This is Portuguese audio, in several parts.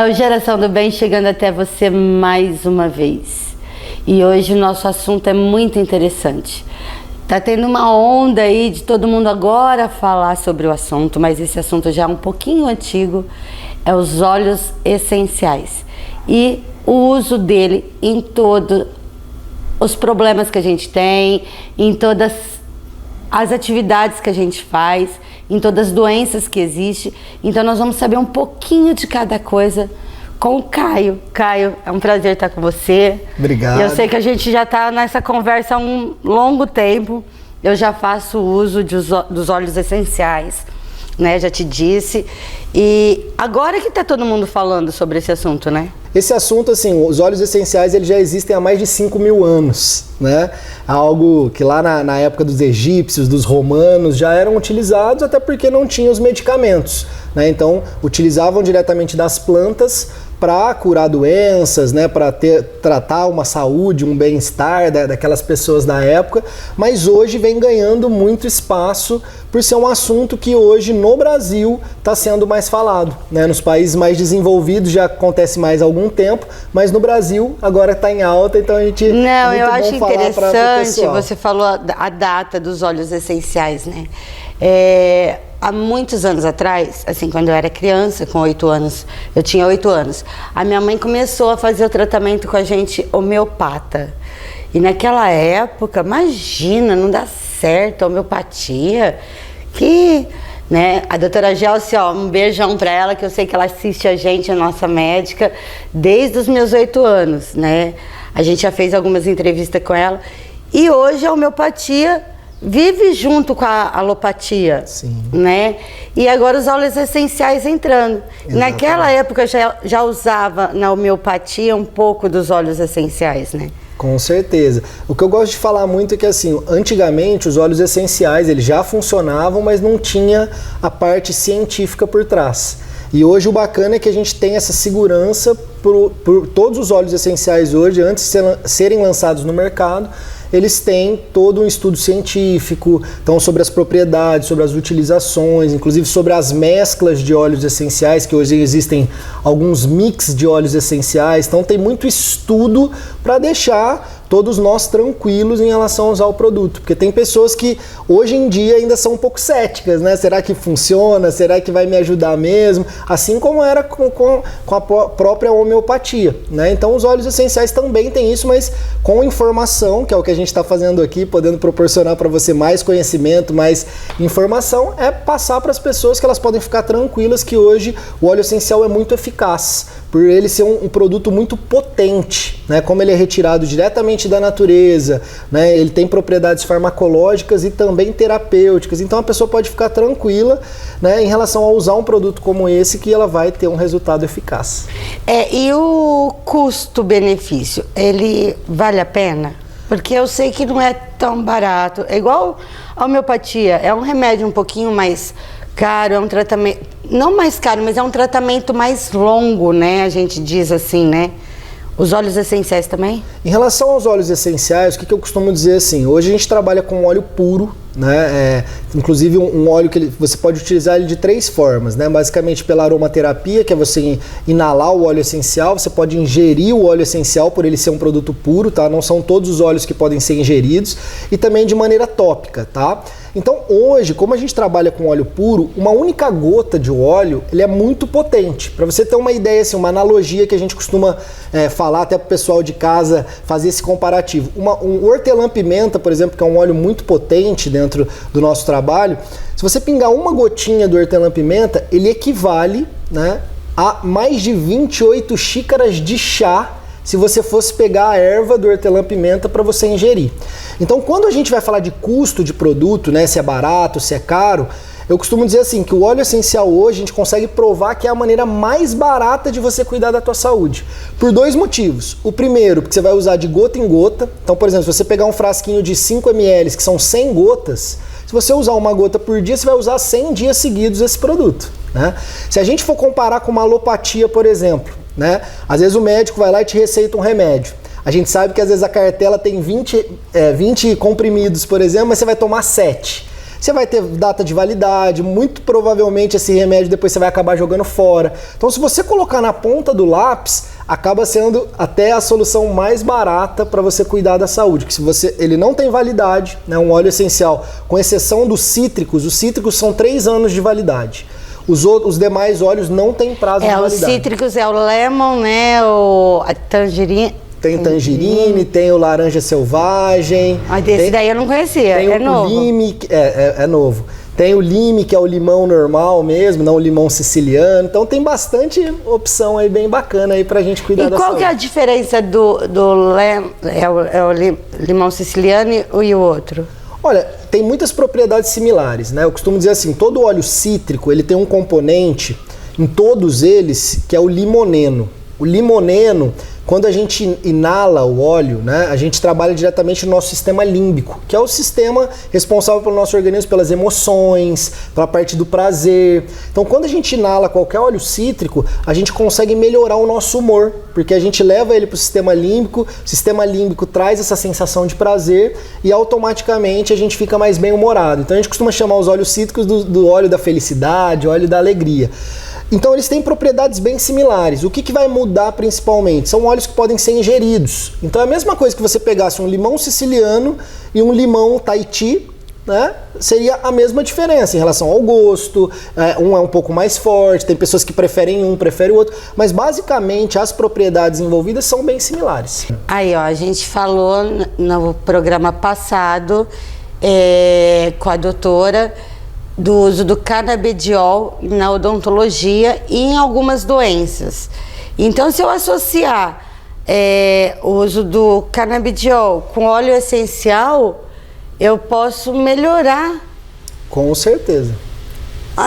Então, Geração do Bem chegando até você mais uma vez. E hoje o nosso assunto é muito interessante. Tá tendo uma onda aí de todo mundo agora falar sobre o assunto, mas esse assunto já é um pouquinho antigo, é os óleos essenciais. E o uso dele em todos os problemas que a gente tem, em todas as atividades que a gente faz, em todas as doenças que existem. Então nós vamos saber um pouquinho de cada coisa com o Caio. Caio, é um prazer estar com você. Obrigado. Eu sei que a gente já está nessa conversa há um longo tempo. Eu já faço uso dos óleos essenciais, né? Já te disse. E agora que está todo mundo falando sobre esse assunto, né? Esse assunto, assim, os óleos essenciais, eles já existem há mais de 5.000 anos, né? Algo que lá na época dos egípcios, dos romanos, já eram utilizados, até porque não tinham os medicamentos, né? Então, utilizavam diretamente das plantas para curar doenças, né, para tratar uma saúde, um bem-estar daquelas pessoas da época, mas hoje vem ganhando muito espaço por ser um assunto que hoje no Brasil está sendo mais falado, né? Nos países mais desenvolvidos já acontece mais há algum tempo, mas no Brasil agora está em alta, então a gente... Não, eu acho interessante, você falou a data dos óleos essenciais, né? Há muitos anos atrás, assim, quando eu era criança, com 8 anos, eu tinha 8 anos, a minha mãe começou a fazer o tratamento com a gente homeopata. E naquela época, imagina, não dá certo, homeopatia, que, né, a doutora Gelsi, ó, um beijão pra ela, que eu sei que ela assiste a gente, a nossa médica, desde os meus 8 anos, né? A gente já fez algumas entrevistas com ela, e hoje a homeopatia vive junto com a alopatia, sim, né? E agora os óleos essenciais entrando. Exatamente. Naquela época já usava na homeopatia um pouco dos óleos essenciais, né? Com certeza. O que eu gosto de falar muito é que, assim, antigamente os óleos essenciais eles já funcionavam, mas não tinha a parte científica por trás. E hoje o bacana é que a gente tem essa segurança por todos os óleos essenciais hoje, antes de serem lançados no mercado, eles têm todo um estudo científico, então sobre as propriedades, sobre as utilizações, inclusive sobre as mesclas de óleos essenciais, que hoje existem alguns mix de óleos essenciais, então tem muito estudo para deixar todos nós tranquilos em relação a usar o produto, porque tem pessoas que hoje em dia ainda são um pouco céticas, né? Será que funciona? Será que vai me ajudar mesmo? Assim como era com a própria homeopatia, né? Então os óleos essenciais também têm isso, mas com informação, que é o que a gente está fazendo aqui, podendo proporcionar para você mais conhecimento, mais informação, é passar para as pessoas que elas podem ficar tranquilas que hoje o óleo essencial é muito eficaz, por ele ser um produto muito potente, né? Como ele é retirado diretamente da natureza, né? Ele tem propriedades farmacológicas e também terapêuticas, então a pessoa pode ficar tranquila, né, em relação a usar um produto como esse, que ela vai ter um resultado eficaz. E o custo-benefício, ele vale a pena? Porque eu sei que não é tão barato, é igual a homeopatia, é um remédio um pouquinho mais caro, é um tratamento, não mais caro, mas é um tratamento mais longo, né, a gente diz assim, né? Os óleos essenciais também? Em relação aos óleos essenciais, o que eu costumo dizer assim, hoje a gente trabalha com óleo puro, né? Inclusive um óleo que você pode utilizar ele de 3 formas, né? Basicamente pela aromaterapia, que é você inalar o óleo essencial, você pode ingerir o óleo essencial por ele ser um produto puro, tá? Não são todos os óleos que podem ser ingeridos, e também de maneira tópica, tá? Então hoje, como a gente trabalha com óleo puro, uma única gota de óleo, ele é muito potente. Para você ter uma ideia, assim, uma analogia que a gente costuma falar até para o pessoal de casa fazer esse comparativo. Um hortelã-pimenta, por exemplo, que é um óleo muito potente dentro do nosso trabalho, se você pingar uma gotinha do hortelã-pimenta, ele equivale, né, a mais de 28 xícaras de chá se você fosse pegar a erva do hortelã-pimenta para você ingerir. Então, quando a gente vai falar de custo de produto, né, se é barato, se é caro, eu costumo dizer assim, que o óleo essencial hoje a gente consegue provar que é a maneira mais barata de você cuidar da tua saúde. Por 2 motivos. O primeiro, porque você vai usar de gota em gota. Então, por exemplo, se você pegar um frasquinho de 5 ml, que são 100 gotas, se você usar uma gota por dia, você vai usar 100 dias seguidos esse produto, né? Se a gente for comparar com uma alopatia, por exemplo, né? Às vezes o médico vai lá e te receita um remédio. A gente sabe que às vezes a cartela tem 20 comprimidos, por exemplo, mas você vai tomar 7. você vai ter data de validade, muito provavelmente esse remédio depois você vai acabar jogando fora. Então se você colocar na ponta do lápis, acaba sendo até a solução mais barata para você cuidar da saúde, que se ele não tem validade, né, um óleo essencial, com exceção dos cítricos, os cítricos são 3 anos de validade. Os demais óleos não têm prazo de validade. Os cítricos é o lemon, né, a tangerina. Tem tangerine, tem o laranja selvagem. Desse daí eu não conhecia, tem novo. O lime, é novo. Tem o lime, que é o limão normal mesmo, não o limão siciliano. Então tem bastante opção aí bem bacana aí pra gente cuidar da saúde. E qual que é a diferença do limão siciliano e o outro? Olha, tem muitas propriedades similares, né? Eu costumo dizer assim, todo óleo cítrico, ele tem um componente em todos eles que é o limoneno. O limoneno, quando a gente inala o óleo, né, a gente trabalha diretamente no nosso sistema límbico, que é o sistema responsável pelo nosso organismo, pelas emoções, pela parte do prazer. Então, quando a gente inala qualquer óleo cítrico, a gente consegue melhorar o nosso humor, porque a gente leva ele para o sistema límbico traz essa sensação de prazer e automaticamente a gente fica mais bem-humorado. Então, a gente costuma chamar os óleos cítricos do óleo da felicidade, óleo da alegria. Então eles têm propriedades bem similares. O que vai mudar principalmente? São óleos que podem ser ingeridos. Então é a mesma coisa que você pegasse um limão siciliano e um limão Tahiti, né? Seria a mesma diferença em relação ao gosto. Um é um pouco mais forte, tem pessoas que preferem um, preferem o outro. Mas basicamente as propriedades envolvidas são bem similares. Aí ó, a gente falou no programa passado com a doutora do uso do canabidiol na odontologia e em algumas doenças. Então, se eu associar o uso do canabidiol com óleo essencial, eu posso melhorar. Com certeza.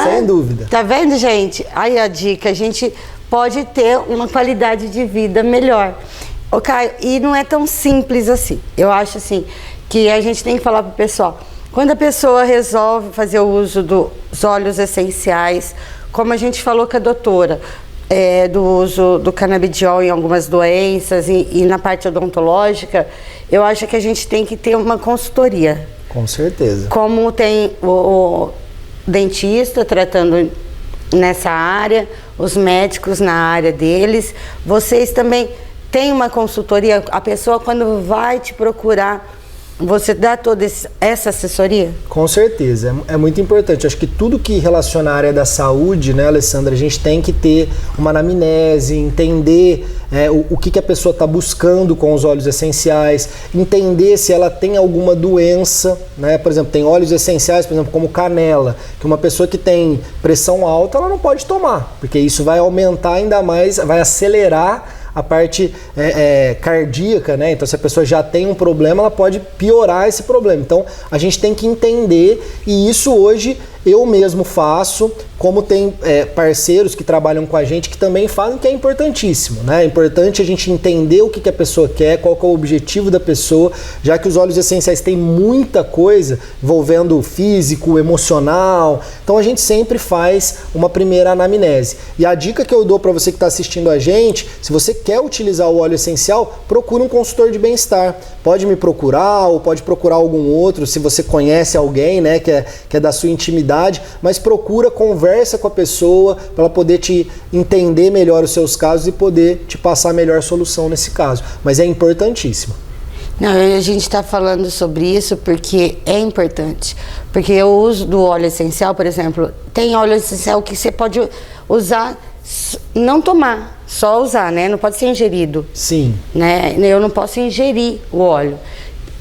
Sem dúvida. Tá vendo, gente? Aí a dica, a gente pode ter uma qualidade de vida melhor. Ô, Caio, e não é tão simples assim. Eu acho assim, que a gente tem que falar pro pessoal. Quando a pessoa resolve fazer o uso dos óleos essenciais, como a gente falou com a doutora, do uso do canabidiol em algumas doenças e na parte odontológica, eu acho que a gente tem que ter uma consultoria. Com certeza. Como tem o dentista tratando nessa área, os médicos na área deles, vocês também têm uma consultoria, a pessoa quando vai te procurar, você dá toda essa assessoria? Com certeza, é muito importante. Acho que tudo que relaciona à área da saúde, né, Alessandra, a gente tem que ter uma anamnese, entender o que a pessoa está buscando com os óleos essenciais, entender se ela tem alguma doença, né? Por exemplo, tem óleos essenciais, por exemplo, como canela, que uma pessoa que tem pressão alta, ela não pode tomar, porque isso vai aumentar ainda mais, vai acelerar a parte cardíaca, né? Então, se a pessoa já tem um problema, ela pode piorar esse problema. Então, a gente tem que entender, e isso hoje eu mesmo faço, como tem parceiros que trabalham com a gente que também fazem, que é importantíssimo, né? É importante a gente entender o que a pessoa quer, qual que é o objetivo da pessoa, já que os óleos essenciais têm muita coisa envolvendo o físico, o emocional. Então a gente sempre faz uma primeira anamnese. E a dica que eu dou para você que está assistindo a gente, se você quer utilizar o óleo essencial, procura um consultor de bem-estar. Pode me procurar ou pode procurar algum outro, se você conhece alguém, né, que é da sua intimidade, mas procura, conversa com a pessoa para ela poder te entender melhor os seus casos e poder te passar a melhor solução nesse caso. Mas é importantíssimo. Não, a gente está falando sobre isso porque é importante. Porque o uso do óleo essencial, por exemplo, tem óleo essencial que você pode usar, não tomar, só usar, né? Não pode ser ingerido. Sim. Né? Eu não posso ingerir o óleo.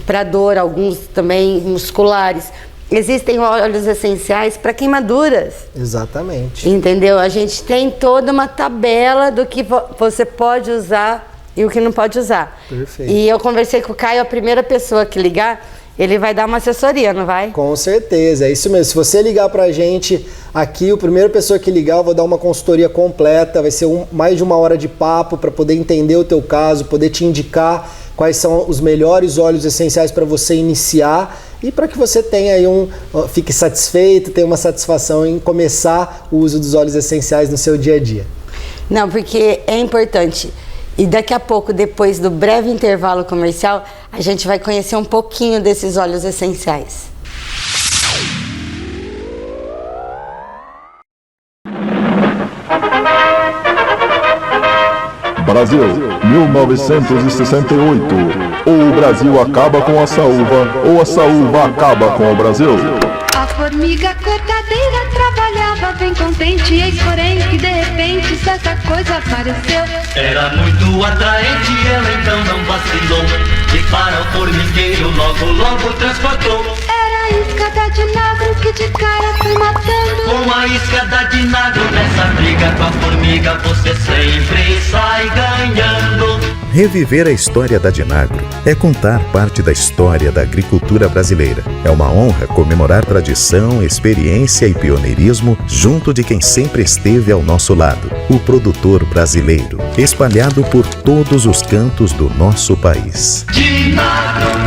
Para dor, alguns também musculares. Existem óleos essenciais para queimaduras. Exatamente. Entendeu? A gente tem toda uma tabela do que você pode usar e o que não pode usar. Perfeito. E eu conversei com o Caio, a primeira pessoa que ligar, ele vai dar uma assessoria, não vai? Com certeza, é isso mesmo. Se você ligar pra gente aqui, a primeira pessoa que ligar, eu vou dar uma consultoria completa, vai ser mais de 1 hora de papo para poder entender o teu caso, poder te indicar quais são os melhores óleos essenciais para você iniciar e para que você tenha aí fique satisfeito, tenha uma satisfação em começar o uso dos óleos essenciais no seu dia a dia. Não, porque é importante. E daqui a pouco, depois do breve intervalo comercial, a gente vai conhecer um pouquinho desses óleos essenciais. Brasil, 1968. Ou o Brasil acaba com a saúva, ou a saúva acaba com o Brasil. A formiga cortadeira trabalhava bem contente, eis porém que de repente essa coisa apareceu. Era muito atraente, ela então não vacilou, e para o formigueiro logo transportou. Era a isca da Dinagro que de cara foi matando. Com a isca da Dinagro nessa briga com a formiga você sempre sai ganhando. Reviver a história da Dinagro é contar parte da história da agricultura brasileira. É uma honra comemorar tradição, experiência e pioneirismo junto de quem sempre esteve ao nosso lado, o produtor brasileiro, espalhado por todos os cantos do nosso país. Dinagro.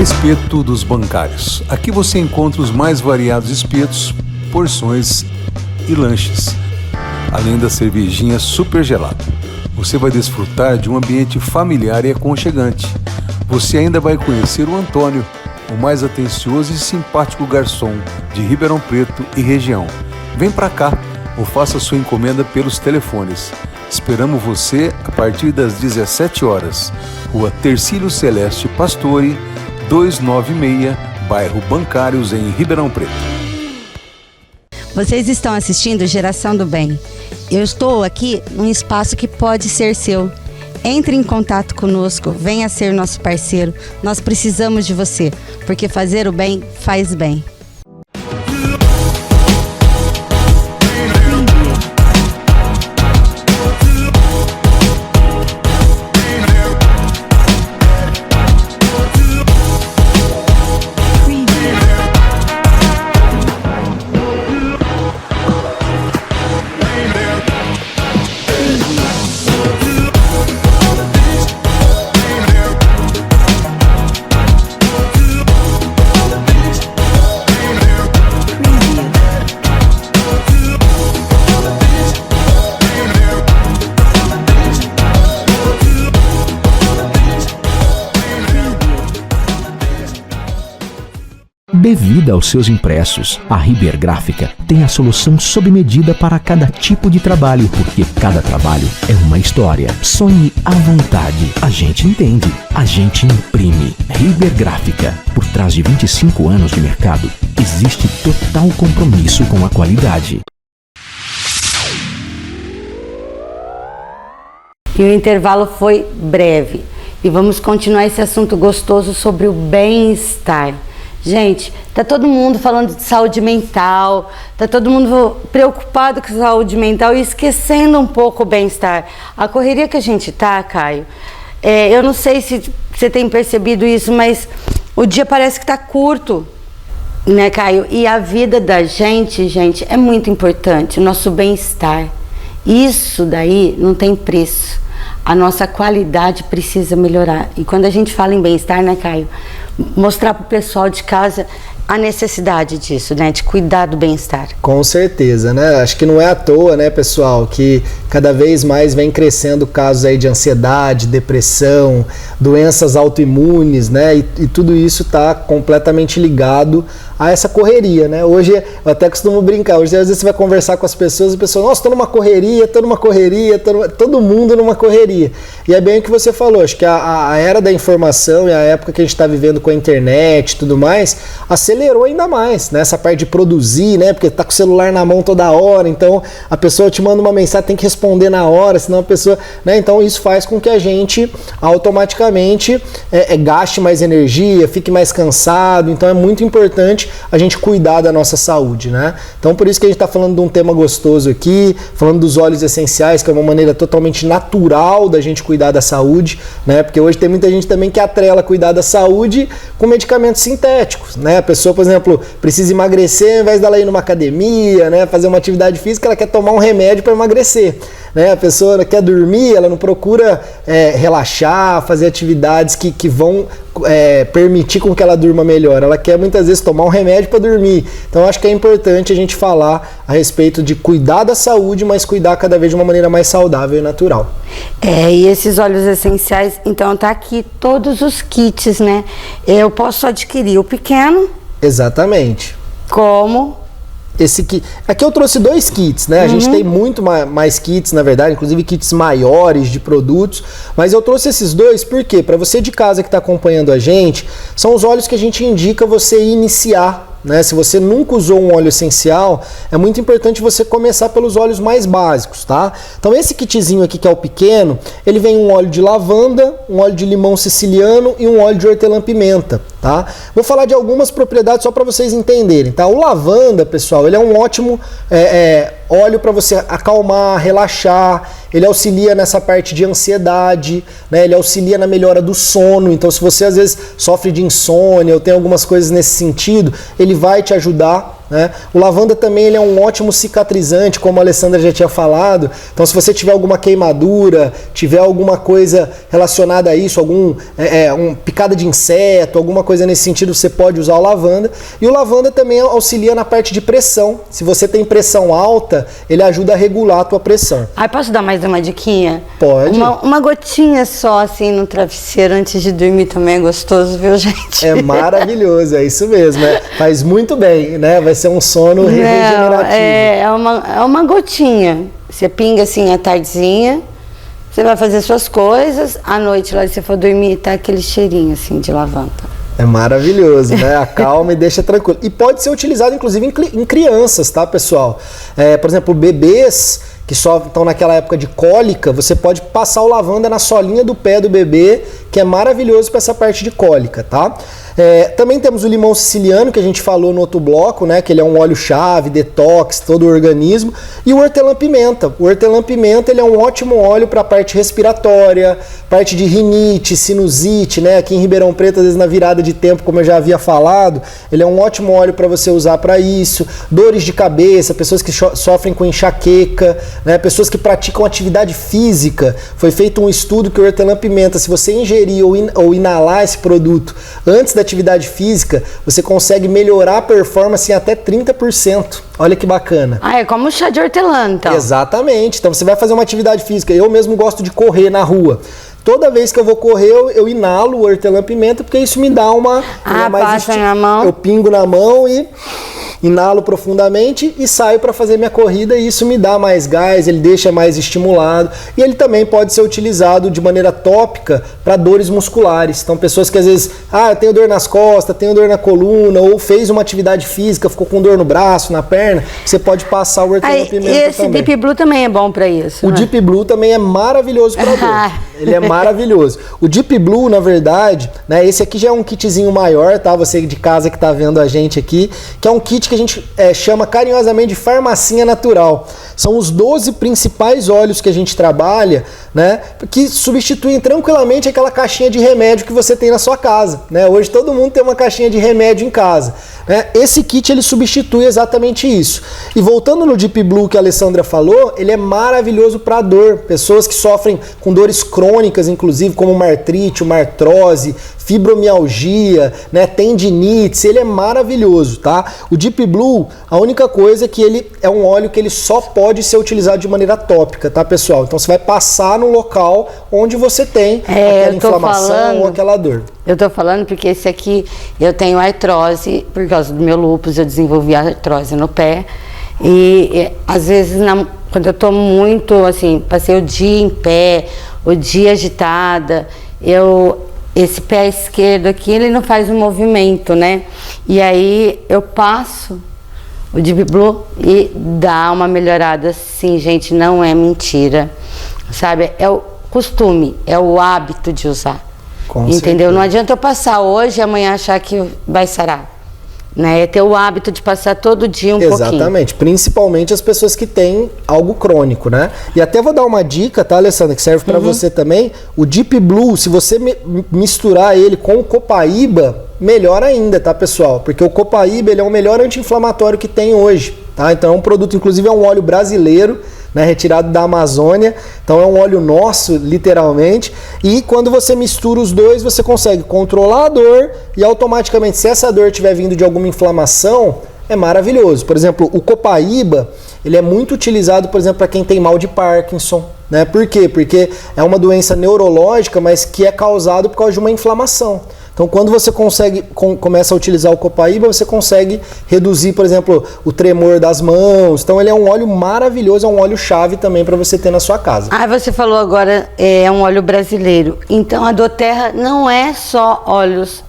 Espeto dos bancários. Aqui você encontra os mais variados espetos, porções e lanches, além da cervejinha super gelada. Você vai desfrutar de um ambiente familiar e aconchegante. Você ainda vai conhecer o Antônio, o mais atencioso e simpático garçom de Ribeirão Preto e região. Vem pra cá ou faça sua encomenda pelos telefones. Esperamos você a partir das 17 horas. Rua Tercílio Celeste Pastore, 296, bairro Bancários, em Ribeirão Preto. Vocês estão assistindo Geração do Bem. Eu estou aqui num espaço que pode ser seu. Entre em contato conosco, venha ser nosso parceiro. Nós precisamos de você, porque fazer o bem faz bem. Dê vida aos seus impressos. A Riber Gráfica tem a solução sob medida para cada tipo de trabalho, porque cada trabalho é uma história. Sonhe à vontade. A gente entende. A gente imprime. Riber Gráfica. Por trás de 25 anos de mercado, existe total compromisso com a qualidade. E o intervalo foi breve. E vamos continuar esse assunto gostoso sobre o bem-estar. Gente, tá todo mundo falando de saúde mental, tá todo mundo preocupado com saúde mental e esquecendo um pouco o bem-estar. A correria que a gente tá, Caio, eu não sei se você tem percebido isso, mas o dia parece que tá curto, né, Caio? E a vida da gente, é muito importante, o nosso bem-estar. Isso daí não tem preço. A nossa qualidade precisa melhorar. E quando a gente fala em bem-estar, né, Caio? Mostrar para o pessoal de casa a necessidade disso, né? De cuidar do bem-estar. Com certeza, né? Acho que não é à toa, né, pessoal, que cada vez mais vem crescendo casos aí de ansiedade, depressão, doenças autoimunes, né? E tudo isso está completamente ligado a essa correria, né? Hoje, eu até costumo brincar, hoje às vezes você vai conversar com as pessoas e a pessoa, nossa, tô numa correria, todo mundo numa correria. E é bem o que você falou, acho que a era da informação e a época que a gente está vivendo com a internet e tudo mais, acelerou ainda mais, né? Essa parte de produzir, né? Porque tá com o celular na mão toda hora, então a pessoa te manda uma mensagem, tem que responder na hora, senão a pessoa, né? Então isso faz com que a gente automaticamente gaste mais energia, fique mais cansado, então é muito importante a gente cuidar da nossa saúde, né? Então por isso que a gente está falando de um tema gostoso aqui, falando dos óleos essenciais, que é uma maneira totalmente natural da gente cuidar da saúde, né? Porque hoje tem muita gente também que atrela cuidar da saúde com medicamentos sintéticos, né? A pessoa, por exemplo, precisa emagrecer, ao invés dela ir numa academia, né, fazer uma atividade física, ela quer tomar um remédio para emagrecer, né? A pessoa quer dormir, ela não procura relaxar, fazer atividades que vão permitir com que ela durma melhor. Ela quer muitas vezes tomar um remédio para dormir. Então acho que é importante a gente falar a respeito de cuidar da saúde, mas cuidar cada vez de uma maneira mais saudável e natural. E esses óleos essenciais, então tá aqui todos os kits, né? Eu posso adquirir o pequeno. Exatamente. Como? Esse kit. Aqui eu trouxe 2 kits, né? A gente tem muito mais kits, na verdade, inclusive kits maiores de produtos, mas eu trouxe esses 2 porque para você de casa que está acompanhando a gente, são os óleos que a gente indica você iniciar. Né? Se você nunca usou um óleo essencial, é muito importante você começar pelos óleos mais básicos, tá? Então esse kitzinho aqui, que é o pequeno, ele vem um óleo de lavanda, um óleo de limão siciliano e um óleo de hortelã-pimenta, tá? Vou falar de algumas propriedades só para vocês entenderem, tá? O lavanda, pessoal, ele é um ótimo óleo para você acalmar, relaxar, ele auxilia nessa parte de ansiedade, né? Ele auxilia na melhora do sono, então se você às vezes sofre de insônia ou tem algumas coisas nesse sentido, ele vai te ajudar, né? O lavanda também ele é um ótimo cicatrizante, como a Alessandra já tinha falado, então se você tiver alguma queimadura, tiver alguma coisa relacionada a isso, picada de inseto, alguma coisa nesse sentido, você pode usar o lavanda. E o lavanda também auxilia na parte de pressão, se você tem pressão alta, ele ajuda a regular a tua pressão. Posso dar mais uma diquinha? Pode. Uma gotinha só assim no travesseiro antes de dormir também é gostoso, viu, gente? É maravilhoso, é isso mesmo, faz muito bem, né? Vai ser um sono regenerativo. É uma gotinha. Você pinga assim à tardezinha, você vai fazer suas coisas, à noite lá você for dormir, tá aquele cheirinho assim de lavanda. É maravilhoso, né? Acalma e deixa tranquilo. E pode ser utilizado inclusive em crianças, tá, pessoal? Por exemplo, bebês que só estão naquela época de cólica, você pode passar o lavanda na solinha do pé do bebê, que é maravilhoso para essa parte de cólica, tá? Também temos o limão siciliano, que a gente falou no outro bloco, né? Que ele é um óleo-chave, detox, todo o organismo. E o hortelã-pimenta. O hortelã-pimenta ele é um ótimo óleo para a parte respiratória, parte de rinite, sinusite, né? Aqui em Ribeirão Preto, às vezes na virada de tempo, como eu já havia falado, ele é um ótimo óleo para você usar para isso. Dores de cabeça, pessoas que sofrem com enxaqueca, né? Pessoas que praticam atividade física. Foi feito um estudo que o hortelã-pimenta, se você ingerir ou inalar esse produto antes da atividade física, você consegue melhorar a performance em até 30%. Olha que bacana. É como chá de hortelã, então. Exatamente. Então você vai fazer uma atividade física. Eu mesmo gosto de correr na rua. Toda vez que eu vou correr, eu inalo o hortelã-pimenta, porque isso me dá uma... passa na mão. Eu pingo na mão e inalo profundamente e saio para fazer minha corrida, e isso me dá mais gás, ele deixa mais estimulado, e ele também pode ser utilizado de maneira tópica para dores musculares. Então pessoas que às vezes, eu tenho dor nas costas, tenho dor na coluna, ou fez uma atividade física, ficou com dor no braço, na perna, você pode passar o hortelã-pimenta também. E esse Deep Blue também é bom para isso, O Deep Blue também é maravilhoso para dor. Ele é maravilhoso. O Deep Blue, na verdade, né, esse aqui já é um kitzinho maior, tá? Você de casa que tá vendo a gente aqui, que é um kit que a gente chama carinhosamente de farmacinha natural. São os 12 principais óleos que a gente trabalha, né, que substituem tranquilamente aquela caixinha de remédio que você tem na sua casa, né? Hoje todo mundo tem uma caixinha de remédio em casa, né? Esse kit ele substitui exatamente isso. E voltando no Deep Blue que a Alessandra falou, ele é maravilhoso para dor. Pessoas que sofrem com dores crônicas, inclusive, como uma artrite, uma artrose, fibromialgia, né, tendinites, ele é maravilhoso, tá? O Deep Blue, a única coisa é que ele é um óleo que ele só pode ser utilizado de maneira tópica, tá, pessoal? Então você vai passar no local onde você tem aquela inflamação ou aquela dor. Eu tô falando porque esse aqui, eu tenho artrose, por causa do meu lúpus, eu desenvolvi artrose no pé, e às vezes, quando eu tô muito, assim, passei o dia em pé, o dia agitada, esse pé esquerdo aqui, ele não faz um movimento, né? E aí eu passo o Deep Blue e dá uma melhorada, sim, gente, não é mentira, sabe? É o costume, é o hábito de usar, entendeu? Certeza. Não adianta eu passar hoje e amanhã achar que vai sarar. Né? É ter o hábito de passar todo dia pouquinho. Exatamente, principalmente as pessoas que têm algo crônico, né? E até vou dar uma dica, tá, Alessandra, que serve para você também. O Deep Blue, se você misturar ele com o Copaíba, melhor ainda, tá, pessoal? Porque o Copaíba, ele é o melhor anti-inflamatório que tem hoje, tá? Então é um produto, inclusive é um óleo brasileiro, né, retirado da Amazônia, então é um óleo nosso, literalmente, e quando você mistura os dois, você consegue controlar a dor e automaticamente, se essa dor estiver vindo de alguma inflamação, é maravilhoso. Por exemplo, o copaíba, ele é muito utilizado, por exemplo, para quem tem mal de Parkinson, né? Por quê? Porque é uma doença neurológica, mas que é causado por causa de uma inflamação. Então, quando você começa a utilizar o copaíba, você consegue reduzir, por exemplo, o tremor das mãos. Então, ele é um óleo maravilhoso, é um óleo-chave também para você ter na sua casa. Ah, você falou agora, é um óleo brasileiro. Então, a doTERRA não é só óleos.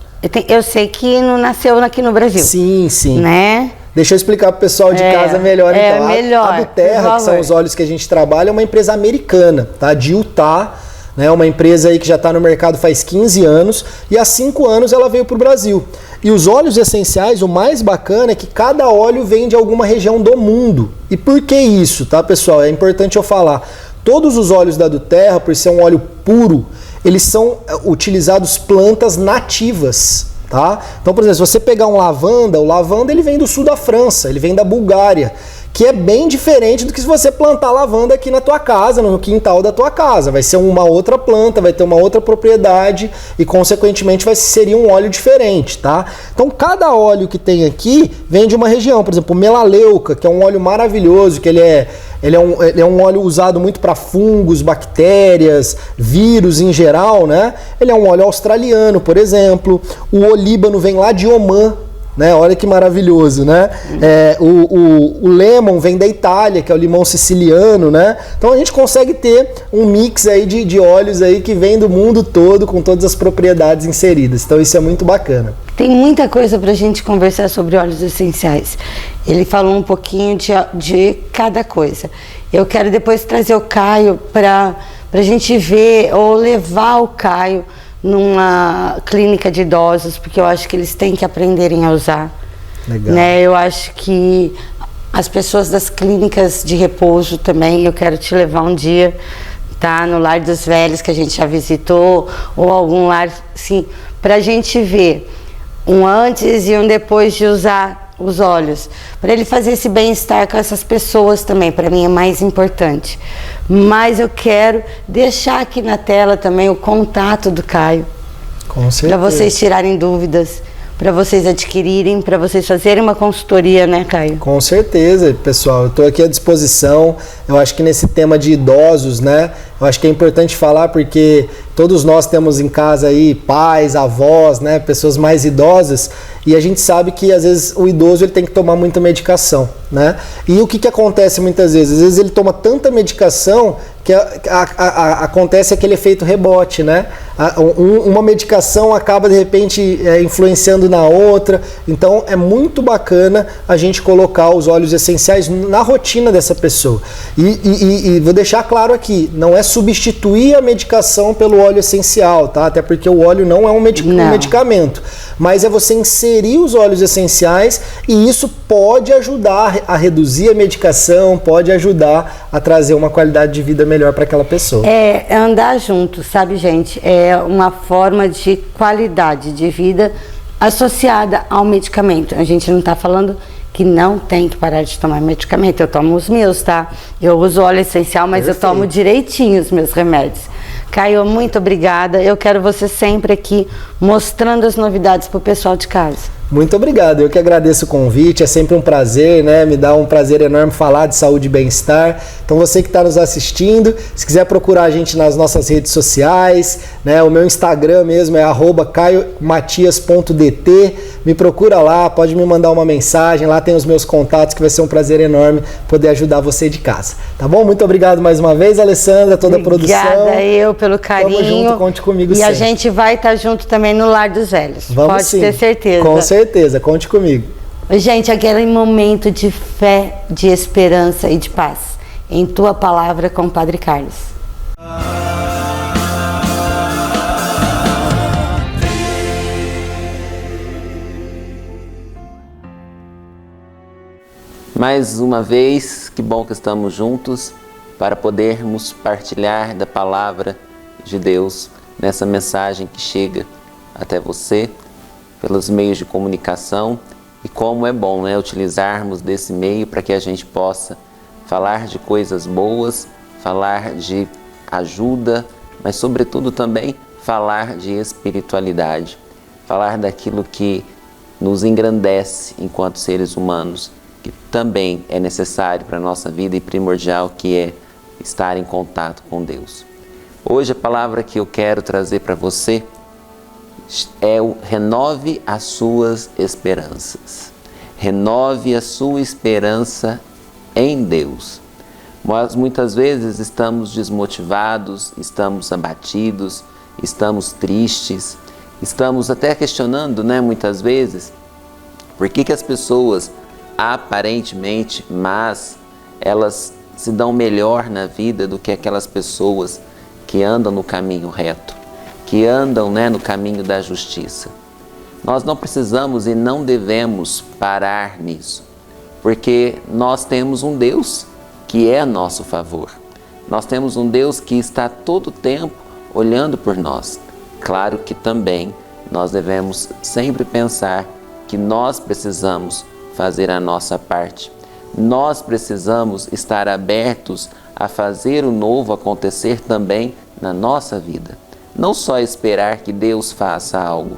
Eu sei que não nasceu aqui no Brasil. Sim, sim. Né? Deixa eu explicar para o pessoal de casa melhor. Então, melhor, a doTERRA, que são os óleos que a gente trabalha, é uma empresa americana, tá? De Utah. Né, uma empresa aí que já está no mercado faz 15 anos e há 5 anos ela veio para o Brasil. E os óleos essenciais, o mais bacana é que cada óleo vem de alguma região do mundo. E por que isso, tá, pessoal? É importante eu falar. Todos os óleos da doTERRA, por ser um óleo puro, eles são utilizados plantas nativas. Tá? Então, por exemplo, se você pegar um lavanda, o lavanda ele vem do sul da França, ele vem da Bulgária, que é bem diferente do que se você plantar lavanda aqui na tua casa, no quintal da tua casa. Vai ser uma outra planta, vai ter uma outra propriedade e, consequentemente, seria um óleo diferente, tá? Então, cada óleo que tem aqui vem de uma região. Por exemplo, o melaleuca, que é um óleo maravilhoso, que ele é um óleo usado muito para fungos, bactérias, vírus em geral, né? Ele é um óleo australiano, por exemplo. O olíbano vem lá de Omã, né? Olha que maravilhoso, né? O lemon vem da Itália, que é o limão siciliano, né? Então a gente consegue ter um mix aí de óleos aí que vem do mundo todo com todas as propriedades inseridas. Então isso é muito bacana. Tem muita coisa para a gente conversar sobre óleos essenciais. Ele falou um pouquinho de cada coisa. Eu quero depois trazer o Caio para a gente ver ou levar o Caio numa clínica de idosos, porque eu acho que eles têm que aprenderem a usar. Legal. Né? Eu acho que as pessoas das clínicas de repouso também, eu quero te levar um dia, tá? No Lar dos Velhos, que a gente já visitou, ou algum lar, assim, pra gente ver um antes e um depois de usar os óleos, para ele fazer esse bem-estar com essas pessoas também, para mim é mais importante. Mas eu quero deixar aqui na tela também o contato do Caio, com certeza, para vocês tirarem dúvidas, para vocês adquirirem, para vocês fazerem uma consultoria, né, Caio? Com certeza, pessoal, eu estou aqui à disposição. Eu acho que nesse tema de idosos, né, eu acho que é importante falar porque todos nós temos em casa aí pais, avós, né, pessoas mais idosas, e a gente sabe que às vezes o idoso ele tem que tomar muita medicação, né? E o que acontece muitas vezes? Às vezes ele toma tanta medicação que acontece aquele efeito rebote, né? Uma medicação acaba de repente influenciando na outra, então é muito bacana a gente colocar os óleos essenciais na rotina dessa pessoa. E vou deixar claro aqui, não é substituir a medicação pelo óleo essencial, tá? Até porque o óleo não é um medicamento, mas é você inserir os óleos essenciais e isso pode ajudar a reduzir a medicação, pode ajudar a trazer uma qualidade de vida melhor para aquela pessoa. É andar junto, sabe, gente? É uma forma de qualidade de vida associada ao medicamento. A gente não está falando que não tem que parar de tomar medicamento. Eu tomo os meus, tá? Eu uso óleo essencial, mas eu tomo direitinho os meus remédios. Caio, muito obrigada. Eu quero você sempre aqui mostrando as novidades para o pessoal de casa. Muito obrigado, eu que agradeço o convite, é sempre um prazer, né? Me dá um prazer enorme falar de saúde e bem-estar. Então você que está nos assistindo, se quiser procurar a gente nas nossas redes sociais, né? O meu Instagram mesmo é @caiomatias.dt, me procura lá, pode me mandar uma mensagem, lá tem os meus contatos, que vai ser um prazer enorme poder ajudar você de casa, tá bom? Muito obrigado mais uma vez, Alessandra, toda a produção. Obrigada eu pelo carinho. Tamo junto, conte comigo e sempre. E a gente vai estar junto também no Lar dos Velhos, vamos pode sim, ter certeza. Com certeza, conte comigo. Gente, aquele momento de fé, de esperança e de paz. Em Tua Palavra com o Padre Carlos. Mais uma vez, que bom que estamos juntos para podermos partilhar da Palavra de Deus nessa mensagem que chega até você pelos meios de comunicação, e como é bom, né, utilizarmos desse meio para que a gente possa falar de coisas boas, falar de ajuda, mas sobretudo também falar de espiritualidade, falar daquilo que nos engrandece enquanto seres humanos, que também é necessário para a nossa vida e primordial, que é estar em contato com Deus. Hoje a palavra que eu quero trazer para você é o renove as suas esperanças. Renove a sua esperança em Deus. Nós muitas vezes estamos desmotivados, estamos abatidos, estamos tristes, estamos até questionando, muitas vezes, por que as pessoas aparentemente más, elas se dão melhor na vida do que aquelas pessoas que andam no caminho reto, que andam no caminho da justiça. Nós não precisamos e não devemos parar nisso, porque nós temos um Deus que é a nosso favor. Nós temos um Deus que está todo o tempo olhando por nós. Claro que também nós devemos sempre pensar que nós precisamos fazer a nossa parte. Nós precisamos estar abertos a fazer o novo acontecer também na nossa vida. Não só esperar que Deus faça algo,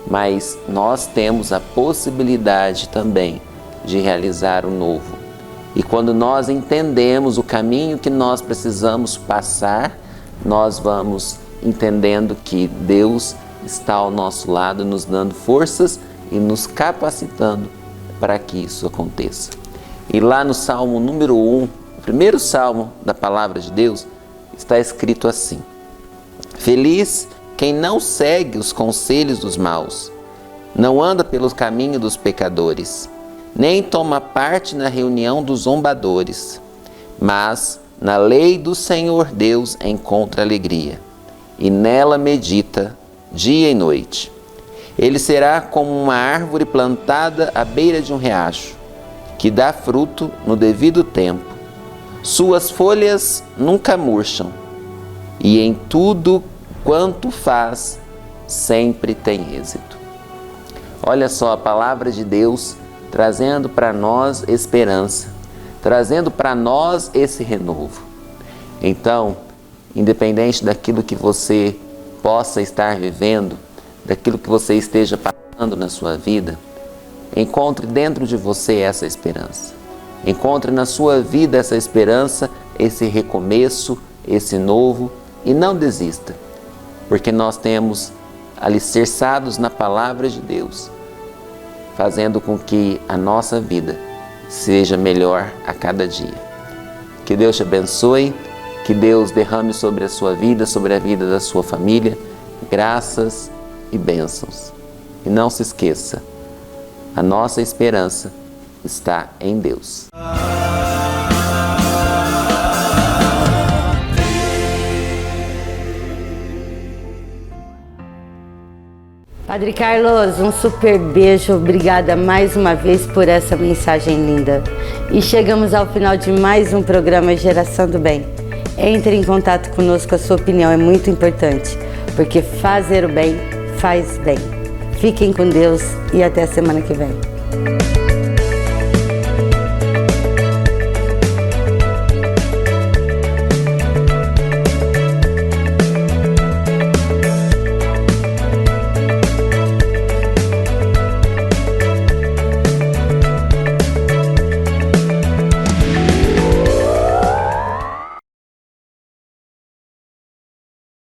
mas nós temos a possibilidade também de realizar o novo. E quando nós entendemos o caminho que nós precisamos passar, nós vamos entendendo que Deus está ao nosso lado, nos dando forças e nos capacitando para que isso aconteça. E lá no Salmo número 1, o primeiro salmo da palavra de Deus, está escrito assim: Feliz quem não segue os conselhos dos maus, não anda pelo caminho dos pecadores, nem toma parte na reunião dos zombadores, mas na lei do Senhor Deus encontra alegria, e nela medita dia e noite. Ele será como uma árvore plantada à beira de um riacho, que dá fruto no devido tempo. Suas folhas nunca murcham, e em tudo quanto faz, sempre tem êxito. Olha só a palavra de Deus trazendo para nós esperança, trazendo para nós esse renovo. Então, independente daquilo que você possa estar vivendo, daquilo que você esteja passando na sua vida, encontre dentro de você essa esperança. Encontre na sua vida essa esperança, esse recomeço, esse novo, e não desista, porque nós temos alicerçados na palavra de Deus, fazendo com que a nossa vida seja melhor a cada dia. Que Deus te abençoe, que Deus derrame sobre a sua vida, sobre a vida da sua família, graças e bênçãos. E não se esqueça, a nossa esperança está em Deus. Padre Carlos, um super beijo, obrigada mais uma vez por essa mensagem linda. E chegamos ao final de mais um programa Geração do Bem. Entre em contato conosco, a sua opinião é muito importante, porque fazer o bem faz bem. Fiquem com Deus e até a semana que vem.